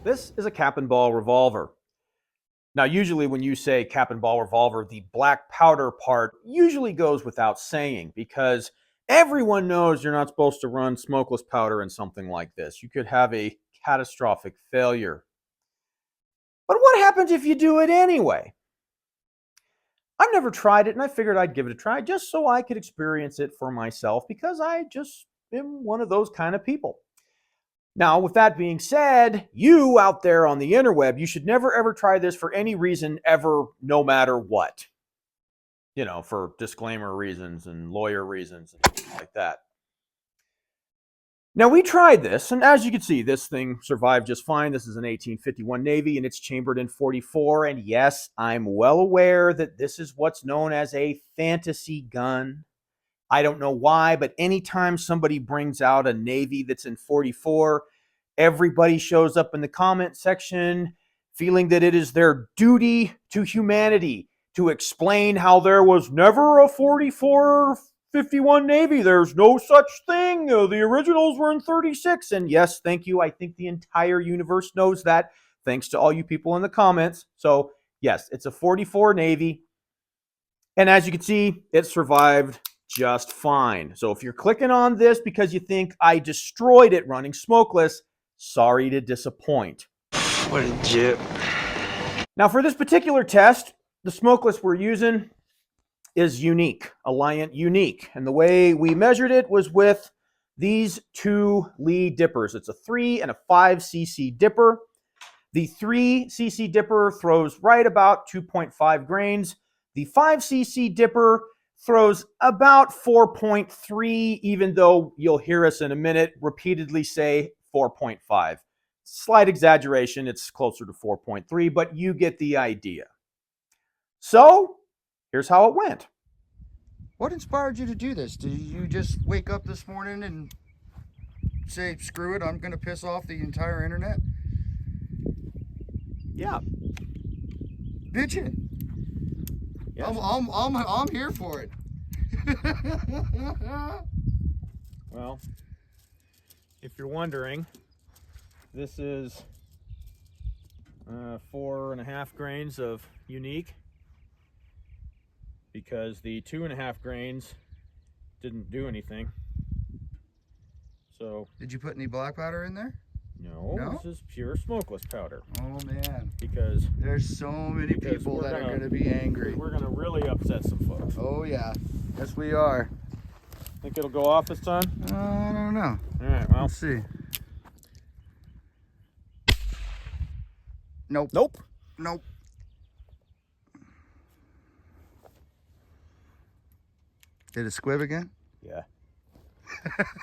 This is a cap and ball revolver. Now, usually when you say cap and ball revolver, the black powder part usually goes without saying because everyone knows you're not supposed to run smokeless powder in something like this. You could have a catastrophic failure. But what happens if you do it anyway? I've never tried it, and I figured I'd give it a try just so I could experience it for myself because I just am one of those kind of people. Now, with that being said, you out there on the interweb, you should never ever try this for any reason ever, no matter what. You know, for disclaimer reasons and lawyer reasons and things like that. Now, we tried this, and as you can see, this thing survived just fine. This is an 1851 Navy, and it's chambered in 44. And yes, I'm well aware that this is what's known as a fantasy gun. I don't know why, but anytime somebody brings out a Navy that's in 44, everybody shows up in the comment section feeling that it is their duty to humanity to explain how there was never a 44 51 Navy. There's no such thing. The originals were in 36. And yes, thank you. I think the entire universe knows that, thanks to all you people in the comments. So yes, it's a 44 Navy. And as you can see, it survived just fine. So if you're clicking on this because you think I destroyed it running smokeless, sorry to disappoint. What a jip. Now for this particular test, the smokeless we're using is unique, Alliant unique. And the way we measured it was with these two Lee dippers. It's a 3 and a 5 cc dipper. The 3 cc dipper throws right about 2.5 grains. The 5 cc dipper throws about 4.3, even though you'll hear us in a minute repeatedly say 4.5. Slight exaggeration, it's closer to 4.3, but you get the idea. So, here's how it went. What inspired you to do this? Did you just wake up this morning and say, screw it, I'm going to piss off the entire internet? Yeah. Did you? Yes. I'm here for it. Well, if you're wondering, this is 4.5 grains of unique, because the 2.5 grains didn't do anything. So did you put any black powder in there? No, this is pure smokeless powder. Oh man, because there's so many people that are going to be angry. We're going to really upset some folks. Oh yeah, yes we are. Think it'll go off this time? I don't know. All right, well, let's see. Nope. Nope. Nope. Did it squib again? Yeah.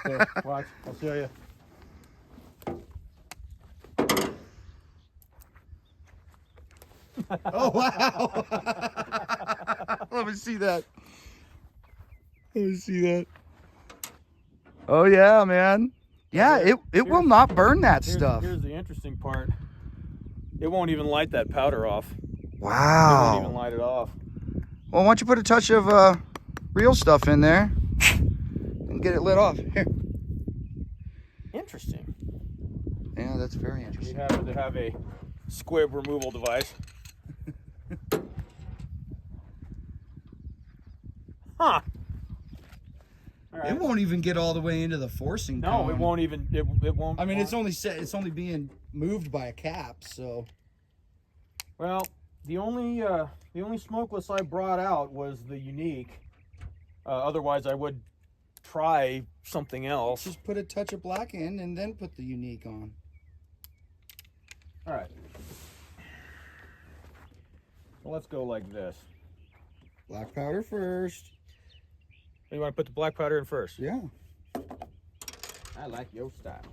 Here, watch. I'll show you. Oh, wow. Let me see that. Let me see that. Oh, yeah, man. Yeah, it will not burn that stuff. Here's the interesting part. It won't even light that powder off. Wow. It won't even light it off. Well, why don't you put a touch of real stuff in there and get it lit off. Here. Interesting. Yeah, that's very interesting. We happen to have a squib removal device. Huh. Right. It won't even get all the way into the forcing cone. No, it won't even. It won't. I mean, it's only being moved by a cap, so. Well, the only smokeless I brought out was the unique. Otherwise, I would try something else. Just put a touch of black in and then put the unique on. All right. Well, let's go like this. Black powder first. You want to put the black powder in first? Yeah. I like your style.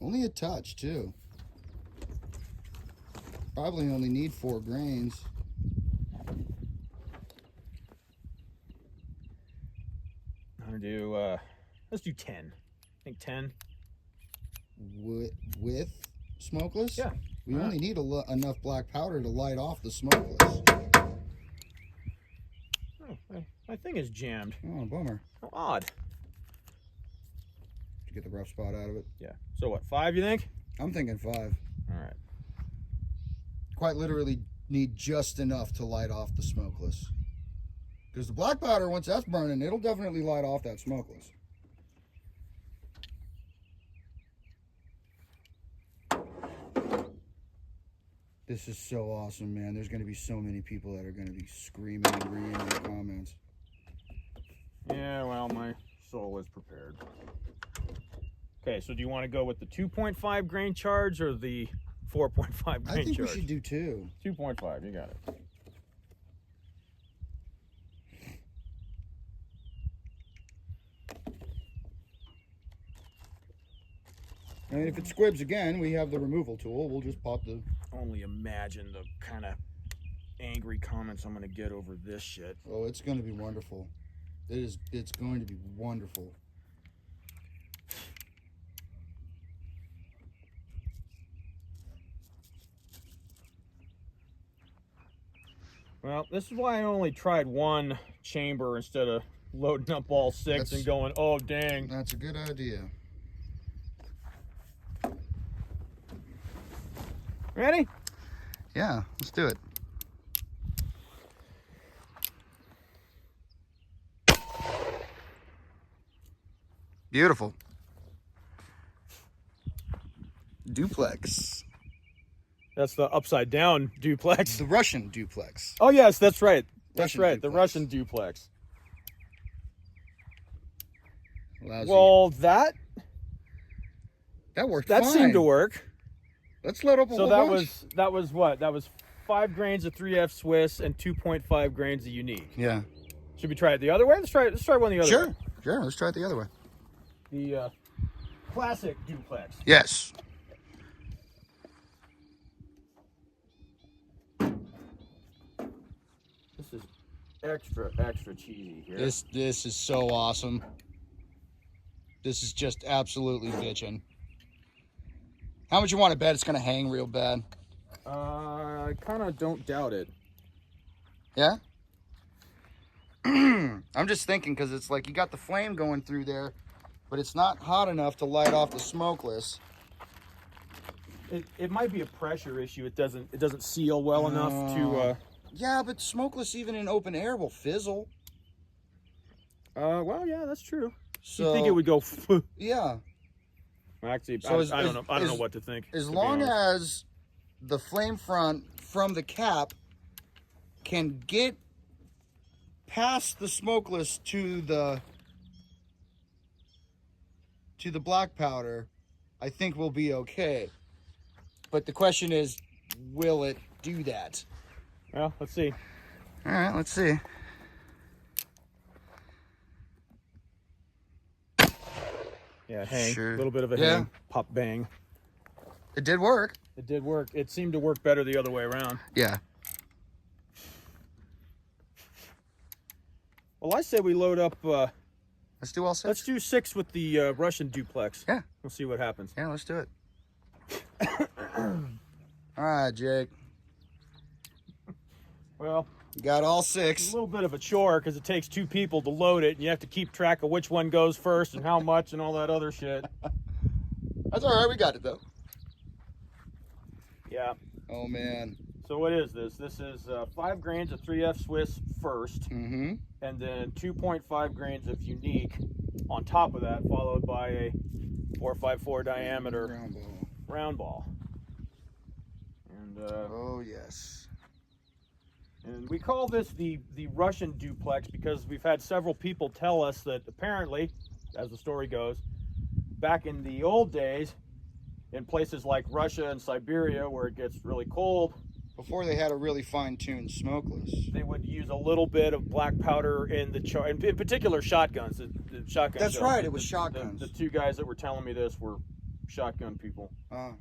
Only a touch, too. Probably only need 4 grains. I'm going to do, let's do 10. I think 10. With smokeless? Yeah. We only need enough black powder to light off the smokeless. Oh, my thing is jammed. Oh, bummer. How odd. Did you get the rough spot out of it. Yeah. So what, 5 you think? I'm thinking 5. All right. Quite literally need just enough to light off the smokeless. Because the black powder, once that's burning, it'll definitely light off that smokeless. This is so awesome, man. There's going to be so many people that are going to be screaming and reading in the comments. Yeah, well, my soul is prepared. Okay, so do you want to go with the 2.5 grain charge or the 4.5 grain charge? I think we should do 2. 2.5, you got it. I mean, if it squibs again, we have the removal tool. We'll just pop the... Only imagine the kind of angry comments I'm going to get over this shit. Oh, it's going to be wonderful. It's going to be wonderful. Well, this is why I only tried one chamber instead of loading up all 6 and going, oh, dang. That's a good idea. Ready? Yeah, let's do it. Beautiful. Duplex. That's the upside down duplex. The Russian duplex. Oh, yes, that's right. That's Russian right, duplex. the Russian duplex. Lousy. Well, that worked fine. seemed to work. Let's load up a So whole bunch. that was what? That was 5 grains of 3F Swiss and 2.5 grains of unique. Yeah. Should we try it the other way? Let's try one the other way. Sure. Let's try it the other way. The classic duplex. Yes. This is extra cheesy here. This is so awesome. This is just absolutely bitchin'. How much you want to bet it's gonna hang real bad? I kind of don't doubt it. Yeah? I'm just thinking because it's like you got the flame going through there, but it's not hot enough to light off the smokeless. It might be a pressure issue. It doesn't seal well enough to. Yeah, but smokeless even in open air will fizzle. Well, yeah, that's true. So You think it would go? yeah. Actually, So I don't know. I don't know what to think. As long as the flame front from the cap can get past the smokeless to the black powder, I think we'll be okay. But the question is, will it do that? Well, let's see. All right, let's see. Yeah, hang. Sure. A little bit of a Yeah. hang. Pop bang. It did work. It did work. It seemed to work better the other way around. Yeah. Well, I say we load up. Let's do all 6. Let's do 6 with the Russian duplex. Yeah. We'll see what happens. Yeah, let's do it. All right, Jake. Well, You got all it's 6. a little bit of a chore because it takes 2 people to load it, and you have to keep track of which one goes first and how much and all that other shit. That's all right. We got it though. Yeah. Oh man. So what is this? This is 5 grains of 3F Swiss first, Mm-hmm. and then 2.5 grains of unique on top of that, followed by a 454 diameter round ball. And Oh yes. and we call this the Russian duplex because we've had several people tell us that apparently, as the story goes, back in the old days, in places like Russia and Siberia where it gets really cold, Before they had a really fine-tuned smokeless. they would use a little bit of black powder in the in particular shotguns. The shotguns. That's right, it was shotguns. The 2 guys that were telling me this were shotgun people, Uh,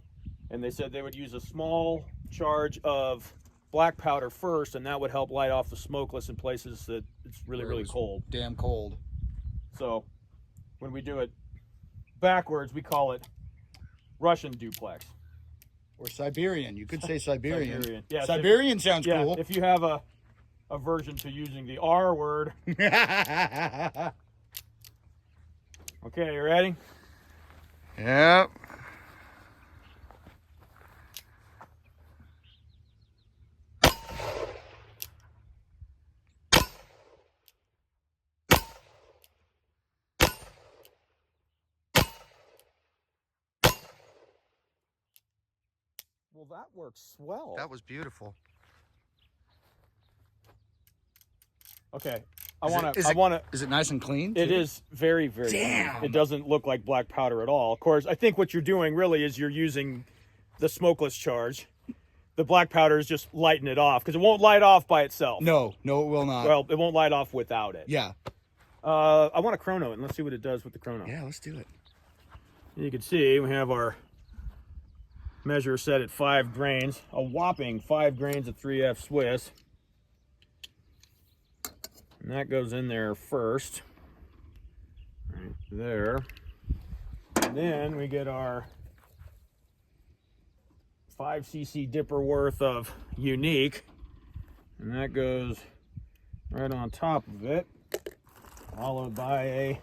and they said they would use a small charge of black powder first, and that would help light off the smokeless in places that it's really cold. Damn cold. So when we do it backwards, we call it Russian duplex. Or Siberian. You could say Siberian. Siberian. Yeah, Siberian sounds Yeah, cool. if you have a aversion to using the R word. Okay, you ready? Yep. Well, that works swell. That was beautiful. Okay. Is it nice and clean? It too? is very, very Damn. clean. It doesn't look like black powder at all. Of course, I think what you're doing really is you're using the smokeless charge. The black powder is just lighting it off because it won't light off by itself. No, it will not. Well, it won't light off without it. Yeah. I want to chrono it, and let's see what it does with the chrono. Yeah, let's do it. You can see we have our measure set at 5 grains, a whopping 5 grains of 3F Swiss. And that goes in there first, right there. And then we get our 5cc dipper worth of unique, and that goes right on top of it, followed by a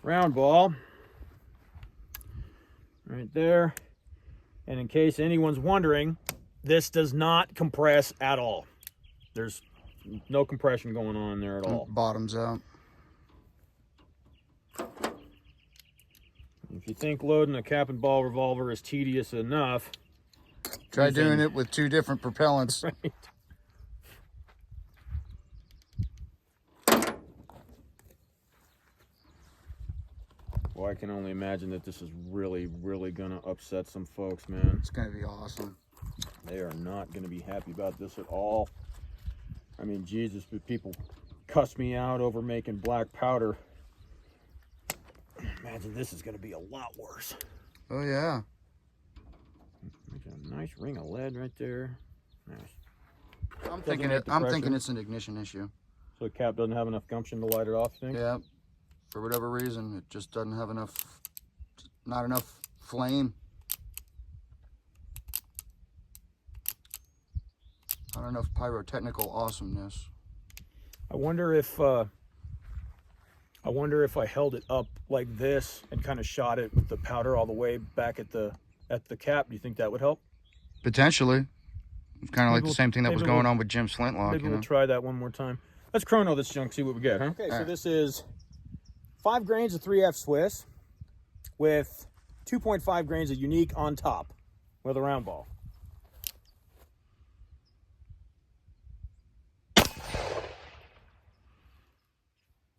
round ball right there. And in case anyone's wondering, this does not compress at all. There's no compression going on there at all. Bottoms out. If you think loading a cap and ball revolver is tedious enough, try doing it with 2 different propellants. Right. Well, I can only imagine that this is really, really going to upset some folks, man. It's going to be awesome. They are not going to be happy about this at all. I mean, Jesus, but people cuss me out over making black powder. Imagine this is going to be a lot worse. Oh, yeah. A nice ring of lead right there. Nice. I'm thinking it's an ignition issue. So the cap doesn't have enough gumption to light it off, you think? Yeah. For whatever reason, it just doesn't have not enough flame. Not enough pyrotechnical awesomeness. I wonder if I held it up like this and kind of shot it with the powder all the way back at the cap. Do you think that would help? Potentially. It's kind of like the same thing that was going on with Jim's flintlock. Maybe we'll try that one more time. Let's chrono this junk, see what we get, huh? Okay, so this is 5 grains of 3F Swiss with 2.5 grains of unique on top with a round ball.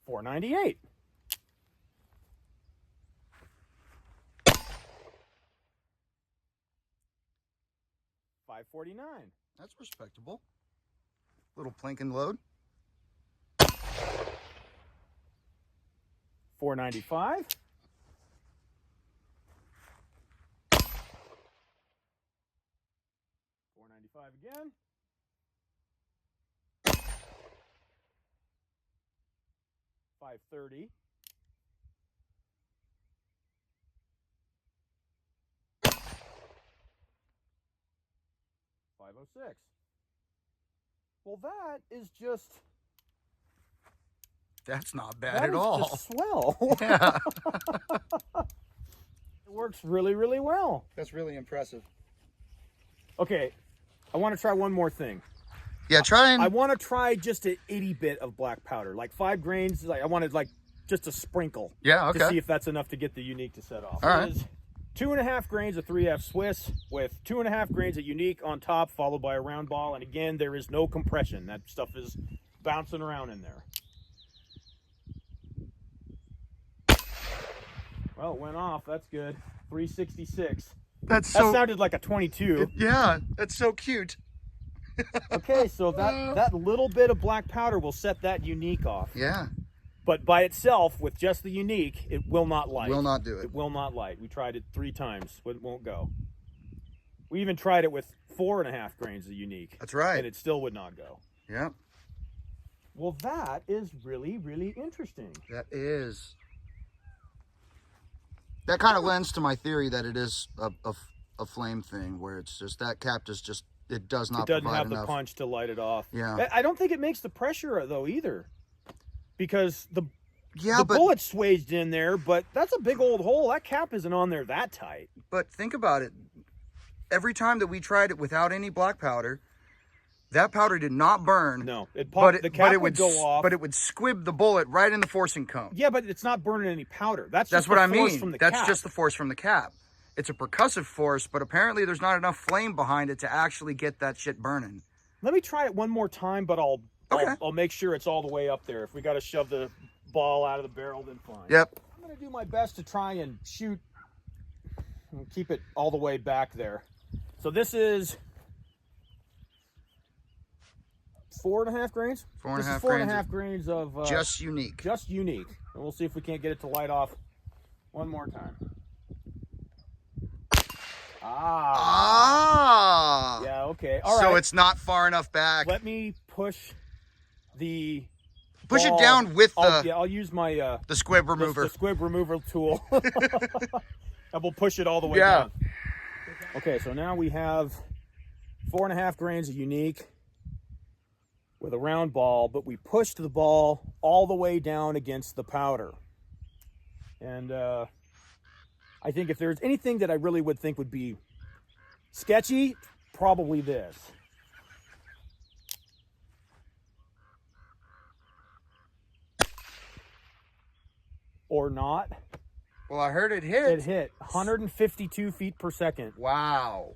$4.98. $5.49. That's respectable. Little plank and load. $4.95. $4.95 again. $5.30. $5.06. Well, that is just... That's not bad at all. Just swell. Yeah. It works really, really well. That's really impressive. Okay, I want to try one more thing. Yeah, I want to try just an itty bit of black powder, like 5 grains. Like I wanted like just a sprinkle. Yeah, okay. To see if that's enough to get the unique to set off. All right. 2.5 grains of 3F Swiss with 2.5 grains of unique on top, followed by a round ball. And again, there is no compression. That stuff is bouncing around in there. Well, it went off. That's good. 366. That sounded like a 22. Yeah, that's so cute. Okay, so that little bit of black powder will set that unique off. Yeah. But by itself, with just the unique, it will not light. Will not do it. It will not light. We tried it 3 times, but it won't go. We even tried it with 4.5 grains of unique. That's right. And it still would not go. Yeah. Well, that is really, really interesting. That is. That kind of lends to my theory that it is a flame thing, where it's just that cap is just, it does not provide enough. It doesn't have the punch to light it off. Yeah. I don't think it makes the pressure, though, either. Because Yeah, the but bullet swaged in there, but that's a big old hole. That cap isn't on there that tight. but think about it. Every time that we tried it without any black powder, that powder did not burn. No, it popped. The cap would go off. But it would squib the bullet right in the forcing cone. Yeah, but it's not burning any powder. That's That's just what the I force mean. from the That's cap. just the force from the cap. It's a percussive force, but apparently there's not enough flame behind it to actually get that shit burning. Let me try it one more time, but I'll make sure it's all the way up there. If we got to shove the ball out of the barrel, then fine. Yep. I'm going to do my best to try and shoot and keep it all the way back there. So this is 4.5 grains? 4.5 4.5 grains of... just unique. Just unique. And we'll see if we can't get it to light off one more time. Ah. Yeah, okay. All right. So it's not far enough back. Let me push the... Push ball. it down with I'll use my... the squib remover. The squib remover tool. And we'll push it all the way down. Okay, so now we have 4.5 grains of unique with a round ball, but we pushed the ball all the way down against the powder. And I think if there's anything that I really would think would be sketchy, probably this. Or not. Well, I heard it hit. It hit 152 feet per second. Wow.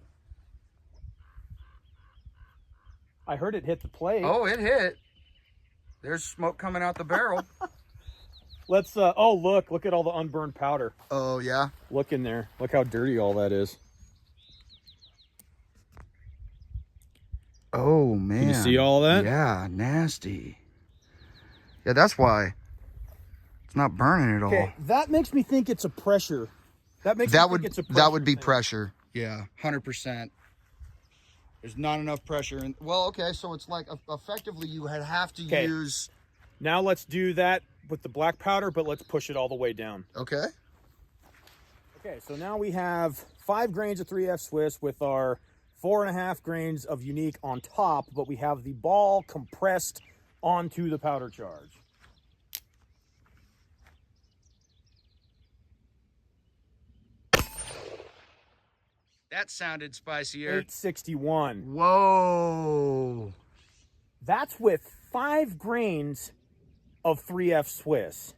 I heard it hit the plate. Oh, it hit. There's smoke coming out the barrel. Let's, oh, look at all the unburned powder. Oh, yeah? Look in there. Look how dirty all that is. Oh, man. Can you see all that? Yeah, nasty. Yeah, that's why it's not burning at all. Okay, that makes me think it's a pressure. That makes me think it's a pressure. That would be thing. pressure. Yeah, 100%. There's not enough pressure. Well, okay, so it's like effectively you would have to use... Now let's do that with the black powder, but let's push it all the way down. Okay. Okay, so now we have 5 grains of 3F Swiss with our 4.5 grains of unique on top, but we have the ball compressed onto the powder charge. That sounded spicier. 861. Whoa. That's with 5 grains of 3F Swiss.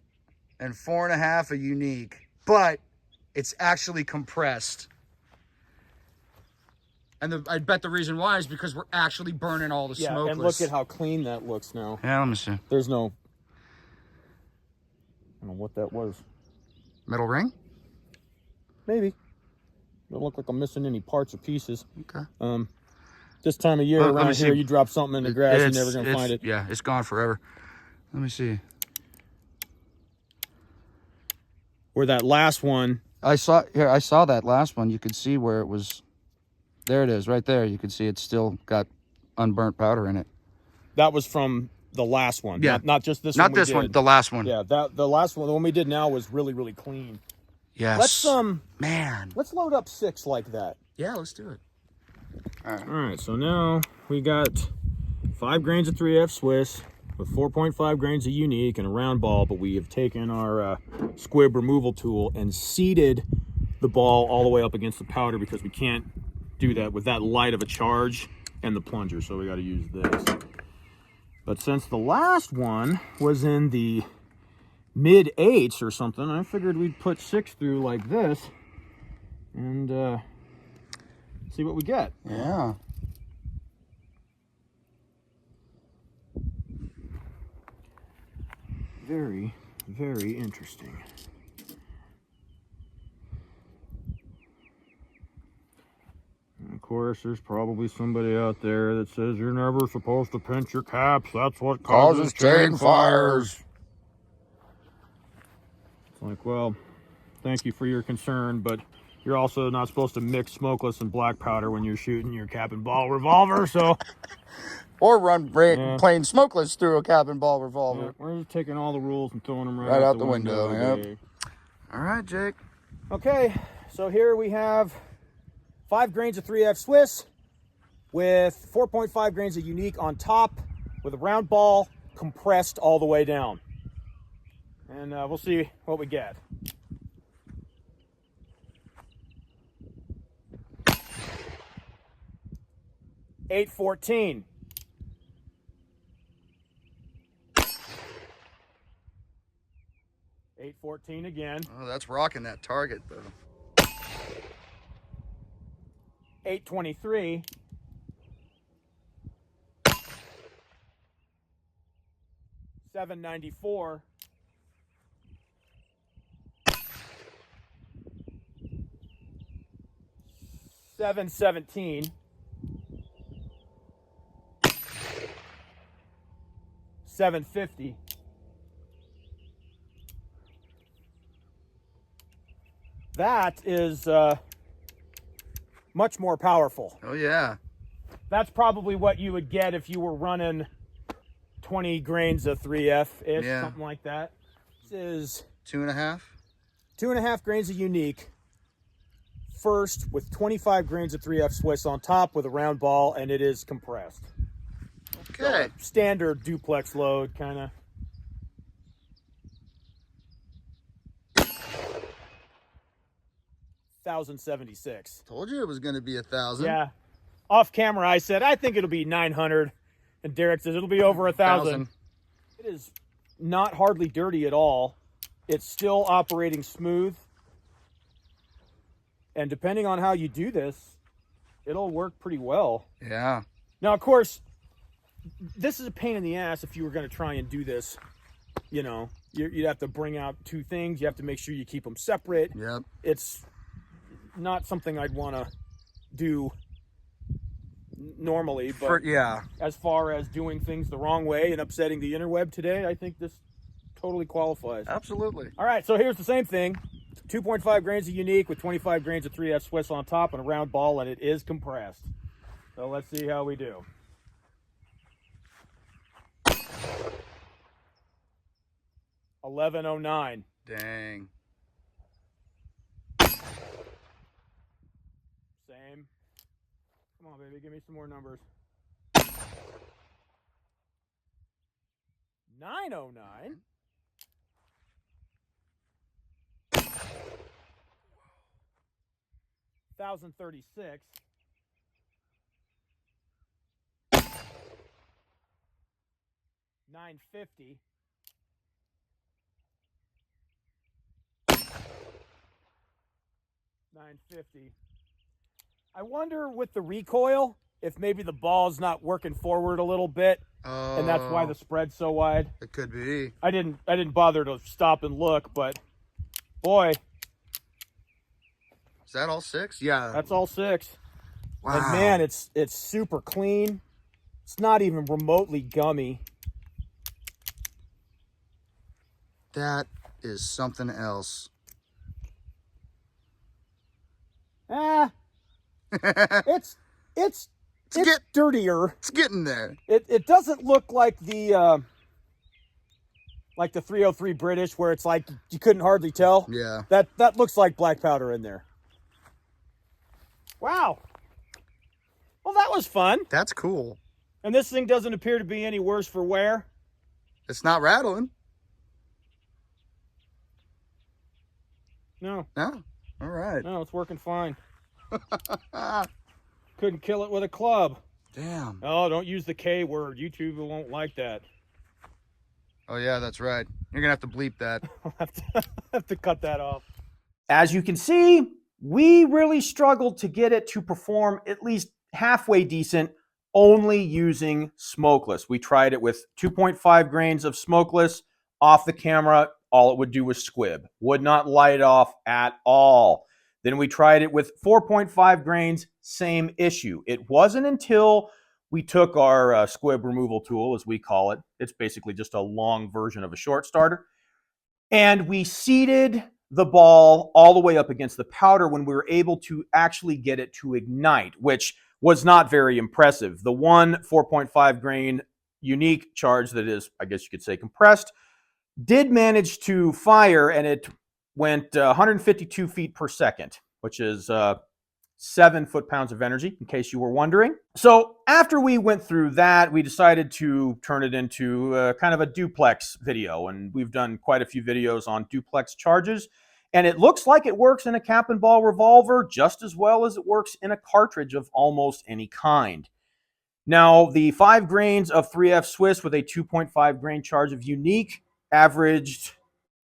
And 4.5 a unique, but it's actually compressed. And I bet the reason why is because we're actually burning all the smokeless. And look at how clean that looks now. Yeah, let me see. There's no... I don't know what that was. Metal ring? Maybe. Don't look like I'm missing any parts or pieces. Okay. This time of year around here, you drop something in the grass, you're never going to find it. Yeah, it's gone forever. Let me see. Where that last one... I saw that last one. You could see where it was... There it is, right there. You can see it's still got unburnt powder in it. That was from the last one. Yeah. Not just this one. Not this one, the last one. Yeah, the last one, the one we did now was really, really clean. Yes. Let's load up 6 like that. Yeah, let's do it. All right, so now we got 5 grains of 3F Swiss with 4.5 grains of unique and a round ball, but we have taken our squib removal tool and seated the ball all the way up against the powder because we can't do that with that light of a charge and the plunger, so we got to use this. But since the last one was in the mid-8s or something, I figured we'd put 6 through like this and see what we get. Yeah. Very, very interesting. And of course, there's probably somebody out there that says you're never supposed to pinch your caps. That's what causes chain fires. It's like, well, thank you for your concern, but you're also not supposed to mix smokeless and black powder when you're shooting your cap and ball revolver, so... Or run plain smokeless through a cap and ball revolver. Yeah, we're just taking all the rules and throwing them right out the window. Yep. All right, Jake. Okay, so here we have 5 grains of 3F Swiss with 4.5 grains of unique on top with a round ball compressed all the way down. and we'll see what we get. $8.14. $8.14 again. Oh, that's rocking that target though. $8.23. $7.94. $7.17. $7.50. That is much more powerful. Oh yeah. That's probably what you would get if you were running 20 grains of 3F-ish, Yeah. something like that. This is 2.5. 2.5 grains of unique. First with 25 grains of 3F Swiss on top with a round ball, and it is compressed. Okay. Standard duplex load, kind of. $1,076. Told you it was going to be 1,000. Yeah. Off camera, I said, I think it'll be 900. And Derek says, it'll be over 1,000. It is not hardly dirty at all. It's still operating smooth. And depending on how you do this, it'll work pretty well. Yeah. Now, of course, this is a pain in the ass if you were going to try and do this. You know, you'd have to bring out two things. You have to make sure you keep them separate. Yep. It's not something I'd want to do normally, but yeah. as far as doing things the wrong way and upsetting the interweb today, I think this totally qualifies. Absolutely. All right, so here's the same thing. 2.5 grains of unique with 25 grains of 3F Swiss on top and a round ball, and it is compressed. So let's see how we do. $11.09. Dang. Same. Come on, baby, give me some more numbers. $9.09. $1,036. $9.50. $9.50. I wonder with the recoil if maybe the ball's not working forward a little bit, and that's why the spread's so wide. It could be. I didn't bother to stop and look, but boy, Is that all 6? Yeah. that's all 6. Wow. And man, it's super clean. It's not even remotely gummy. That is something else. It's dirtier. It's getting there. It doesn't look like the 303 British where it's like you couldn't hardly tell. Yeah. That looks like black powder in there. Wow. Well, that was fun. That's cool. And this thing doesn't appear to be any worse for wear. It's not rattling. No. No. All right. No, it's working fine. Couldn't kill it with a club. Damn. Oh, don't use the K word. YouTube won't like that. Oh yeah, that's right. You're gonna have to bleep that. I'll have to cut that off. As you can see, we really struggled to get it to perform at least halfway decent only using Smokeless. We tried it with 2.5 grains of Smokeless off the camera. All it would do was squib. Would not light off at all. Then we tried it with 4.5 grains, same issue. It wasn't until we took our squib removal tool, as we call it. It's basically just a long version of a short starter. And we seated the ball all the way up against the powder when we were able to actually get it to ignite, which was not very impressive. The one 4.5 grain unique charge that is, I guess you could say, compressed, did manage to fire, and it went 152 feet per second, which is 7 foot-pounds of energy, in case you were wondering. So after we went through that, we decided to turn it into kind of a duplex video, and we've done quite a few videos on duplex charges, and it looks like it works in a cap and ball revolver just as well as it works in a cartridge of almost any kind. Now, the 5 grains of 3F Swiss with a 2.5 grain charge of unique averaged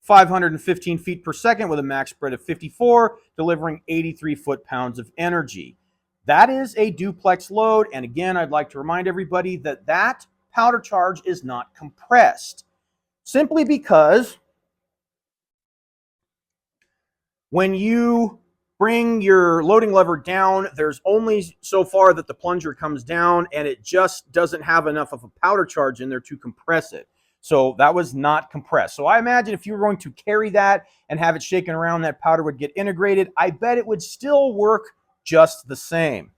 515 feet per second with a max spread of 54, delivering 83 foot-pounds of energy. That is a duplex load, and again, I'd like to remind everybody that that powder charge is not compressed, simply because when you bring your loading lever down, there's only so far that the plunger comes down, and it just doesn't have enough of a powder charge in there to compress it. So that was not compressed. So I imagine if you were going to carry that and have it shaken around, that powder would get integrated. I bet it would still work just the same.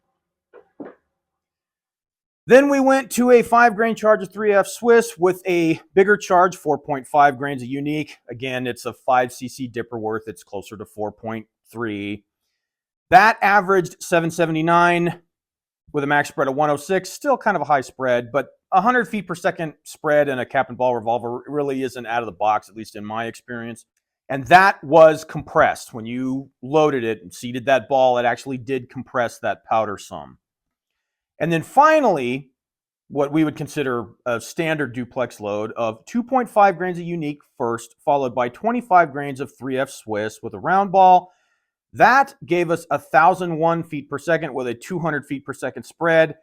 Then we went to a 5 grain charge of 3F Swiss with a bigger charge, 4.5 grains of unique. Again, it's a 5cc dipper worth. It's closer to 4.3. That averaged 779 with a max spread of 106. Still kind of a high spread, but 100 feet per second spread in a cap and ball revolver really isn't out of the box, at least in my experience. And that was compressed. When you loaded it and seated that ball, it actually did compress that powder some. And then finally, what we would consider a standard duplex load of 2.5 grains of unique first, followed by 25 grains of 3F Swiss with a round ball. That gave us 1,001 feet per second with a 200 feet per second spread.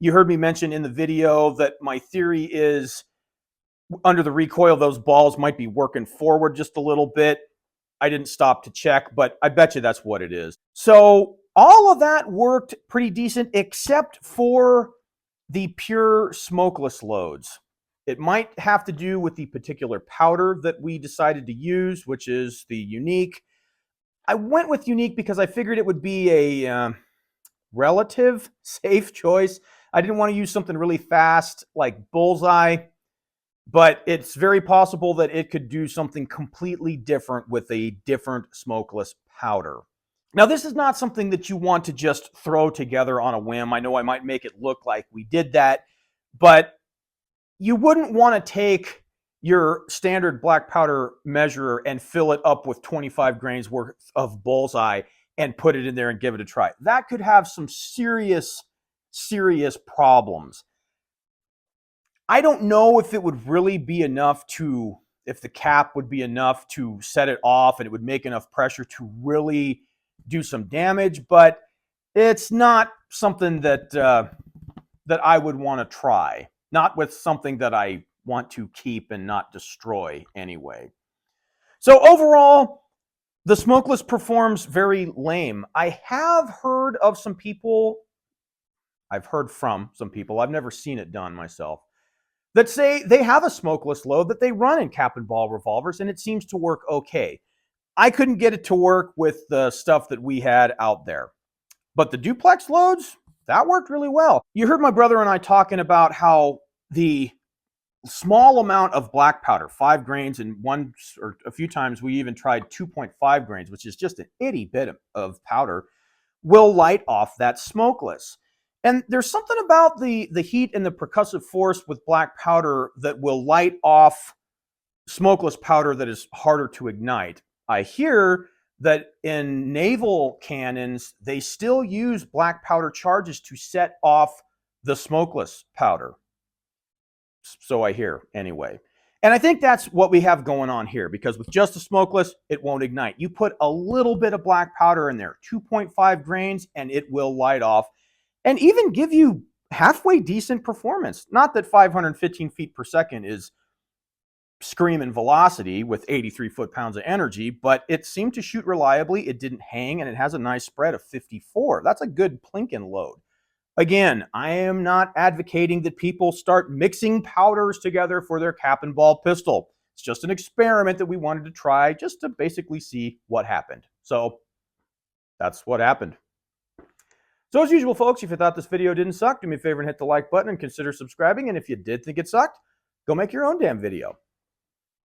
You heard me mention in the video that my theory is under the recoil, those balls might be working forward just a little bit. I didn't stop to check, but I bet you that's what it is. So all of that worked pretty decent, except for the pure smokeless loads. It might have to do with the particular powder that we decided to use, which is the unique. I went with unique because I figured it would be a relative safe choice. I didn't want to use something really fast like Bullseye, but it's very possible that it could do something completely different with a different smokeless powder. Now, this is not something that you want to just throw together on a whim. I know I might make it look like we did that, but you wouldn't want to take your standard black powder measurer and fill it up with 25 grains worth of Bullseye and put it in there and give it a try. That could have some serious problems. I don't know if it would really be enough to, if the cap would be enough to set it off and it would make enough pressure to really do some damage, but it's not something that that I would want to try. Not with something that I want to keep and not destroy anyway. So overall, the smokeless performs very lame. I have heard of some people, I've heard from some people, I've never seen it done myself, that say they have a smokeless load that they run in cap and ball revolvers and it seems to work okay. I couldn't get it to work with the stuff that we had out there. But the duplex loads, that worked really well. You heard my brother and I talking about how the small amount of black powder, 5 grains, and one or a few times we even tried 2.5 grains, which is just an itty bit of powder, will light off that smokeless. And there's something about the heat and the percussive force with black powder that will light off smokeless powder that is harder to ignite. I hear that in naval cannons, they still use black powder charges to set off the smokeless powder. So I hear anyway. And I think that's what we have going on here, because with just the smokeless, it won't ignite. You put a little bit of black powder in there, 2.5 grains, and it will light off and even give you halfway decent performance. Not that 515 feet per second is screaming velocity with 83 foot-pounds of energy, but it seemed to shoot reliably. It didn't hang, and it has a nice spread of 54. That's a good plinking load. Again, I am not advocating that people start mixing powders together for their cap and ball pistol. It's just an experiment that we wanted to try just to basically see what happened. So that's what happened. So as usual, folks, if you thought this video didn't suck, do me a favor and hit the like button and consider subscribing. And if you did think it sucked, go make your own damn video.